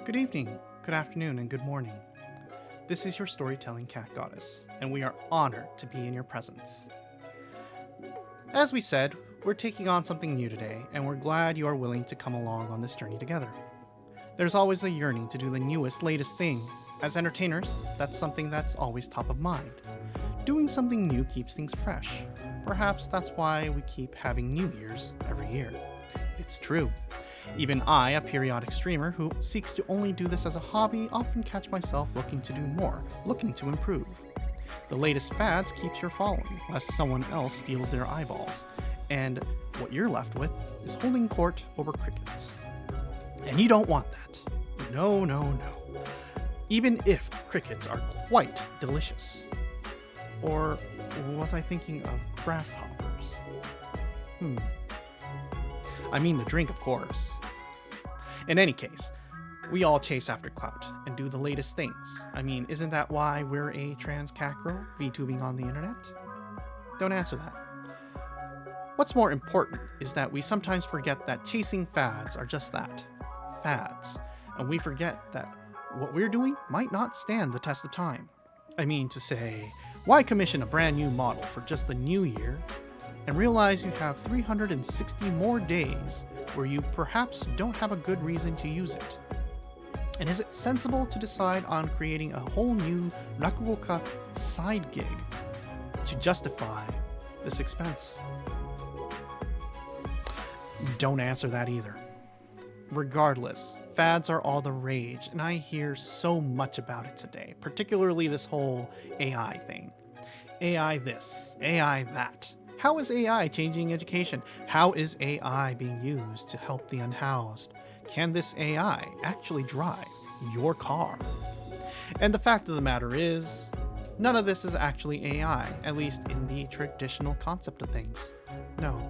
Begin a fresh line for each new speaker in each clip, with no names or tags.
Good evening, good afternoon, and good morning. This is your storytelling cat goddess, and we are honored to be in your presence. As we said, we're taking on something new today, and we're glad you are willing to come along on this journey together. There's always a yearning to do the newest, latest thing. As entertainers, that's something that's always top of mind. Doing something new keeps things fresh. Perhaps that's why we keep having New Year's every year. It's true. Even I, a periodic streamer who seeks to only do this as a hobby, often catch myself looking to do more, looking to improve. The latest fads keeps your following, lest someone else steals their eyeballs, and what you're left with is holding court over crickets. And you don't want that. No, no, no. Even if crickets are quite delicious. Or was I thinking of grasshoppers? I mean the drink, of course. In any case, we all chase after clout and do the latest things. I mean, isn't that why we're a trans cat girl VTubing on the internet? Don't answer that. What's more important is that we sometimes forget that chasing fads are just that, fads, and we forget that what we're doing might not stand the test of time. I mean to say, why commission a brand new model for just the new year and realize you have 360 more days where you perhaps don't have a good reason to use it? And is it sensible to decide on creating a whole new rakugoka side gig to justify this expense? Don't answer that either. Regardless, fads are all the rage, and I hear so much about it today, particularly this whole AI thing. AI this, AI that. How is AI changing education? How is AI being used to help the unhoused? Can this AI actually drive your car? And the fact of the matter is, none of this is actually AI, at least in the traditional concept of things. No.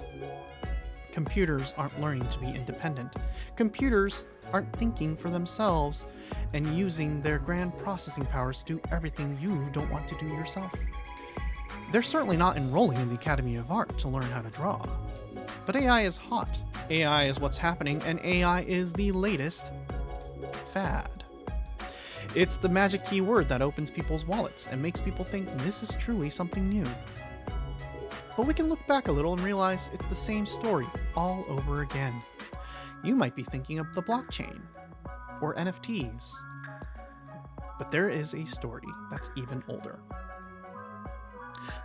Computers aren't learning to be independent. Computers aren't thinking for themselves and using their grand processing powers to do everything you don't want to do yourself. They're certainly not enrolling in the Academy of Art to learn how to draw. But AI is hot. AI is what's happening, and AI is the latest fad. It's the magic keyword that opens people's wallets and makes people think this is truly something new. But we can look back a little and realize it's the same story all over again. You might be thinking of the blockchain or NFTs, but there is a story that's even older.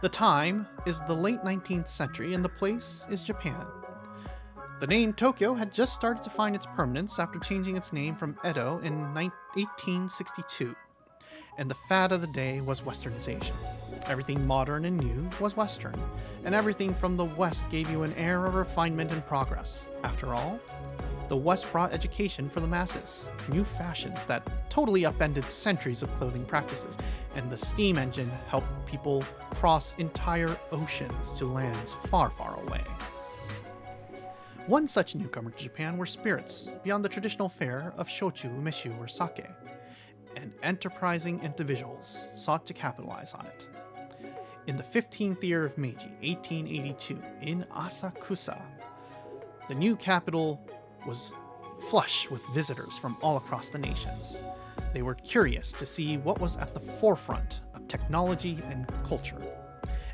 The time is the late 19th century and the place is Japan. The name Tokyo had just started to find its permanence after changing its name from Edo in 1862. And the fad of the day was westernization. Everything modern and new was Western, and everything from the West gave you an air of refinement and progress. After all, the West brought education for the masses, new fashions that totally upended centuries of clothing practices, and the steam engine helped people cross entire oceans to lands far, far away. One such newcomer to Japan were spirits beyond the traditional fare of shochu, umeshu, or sake, and enterprising individuals sought to capitalize on it. In the 15th year of Meiji, 1882, in Asakusa, the new capital was flush with visitors from all across the nations. They were curious to see what was at the forefront of technology and culture.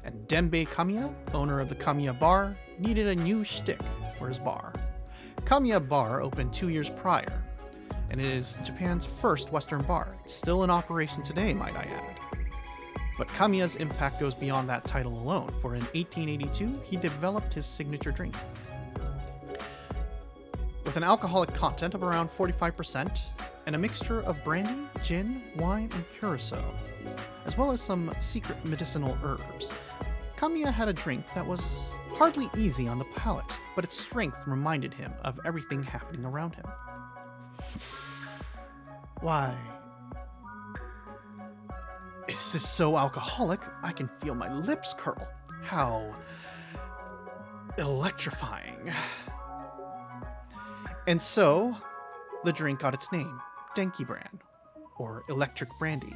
And Denbei Kamiya, owner of the Kamiya Bar, needed a new shtick for his bar. Kamiya Bar opened 2 years prior, and is Japan's first Western bar, still in operation today, might I add. But Kamiya's impact goes beyond that title alone, for in 1882, he developed his signature drink. With an alcoholic content of around 45%, and a mixture of brandy, gin, wine, and curacao, as well as some secret medicinal herbs, Kamiya had a drink that was hardly easy on the palate, but its strength reminded him of everything happening around him. Why? This is so alcoholic, I can feel my lips curl. How electrifying. And so, the drink got its name, Denki Brand, or Electric Brandy.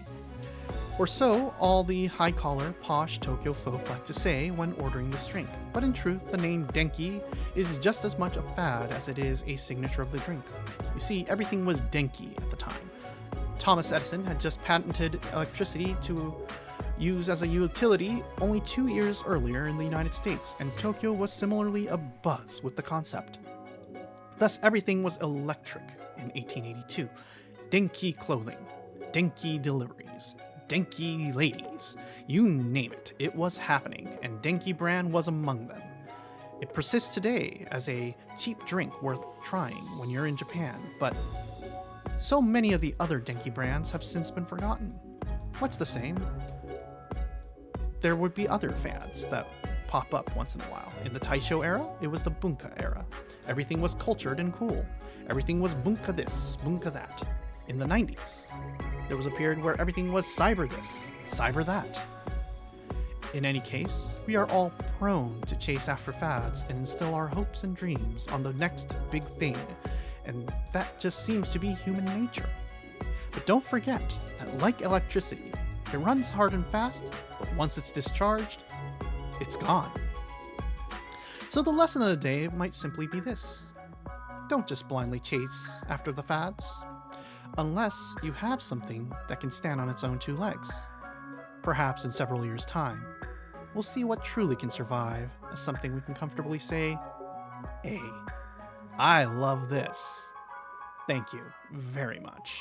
Or so all the high-collar, posh Tokyo folk like to say when ordering this drink. But in truth, the name Denki is just as much a fad as it is a signature of the drink. You see, everything was Denki at the time. Thomas Edison had just patented electricity to use as a utility only 2 years earlier in the United States, and Tokyo was similarly abuzz with the concept. Thus, everything was electric in 1882. Denki clothing, Denki deliveries, Denki ladies, you name it, it was happening, and Denki brand was among them. It persists today as a cheap drink worth trying when you're in Japan, but so many of the other Denki brands have since been forgotten. What's the same? There would be other fads that pop up once in a while. In the Taisho era, it was the Bunka era. Everything was cultured and cool. Everything was Bunka this, Bunka that. In the 90s, there was a period where everything was cyber this, cyber that. In any case, we are all prone to chase after fads and instill our hopes and dreams on the next big thing, and that just seems to be human nature. But don't forget that, like electricity, it runs hard and fast, but once it's discharged, it's gone. So the lesson of the day might simply be this. Don't just blindly chase after the fads, unless you have something that can stand on its own two legs. Perhaps in several years' time, we'll see what truly can survive as something we can comfortably say, hey, I love this. Thank you very much.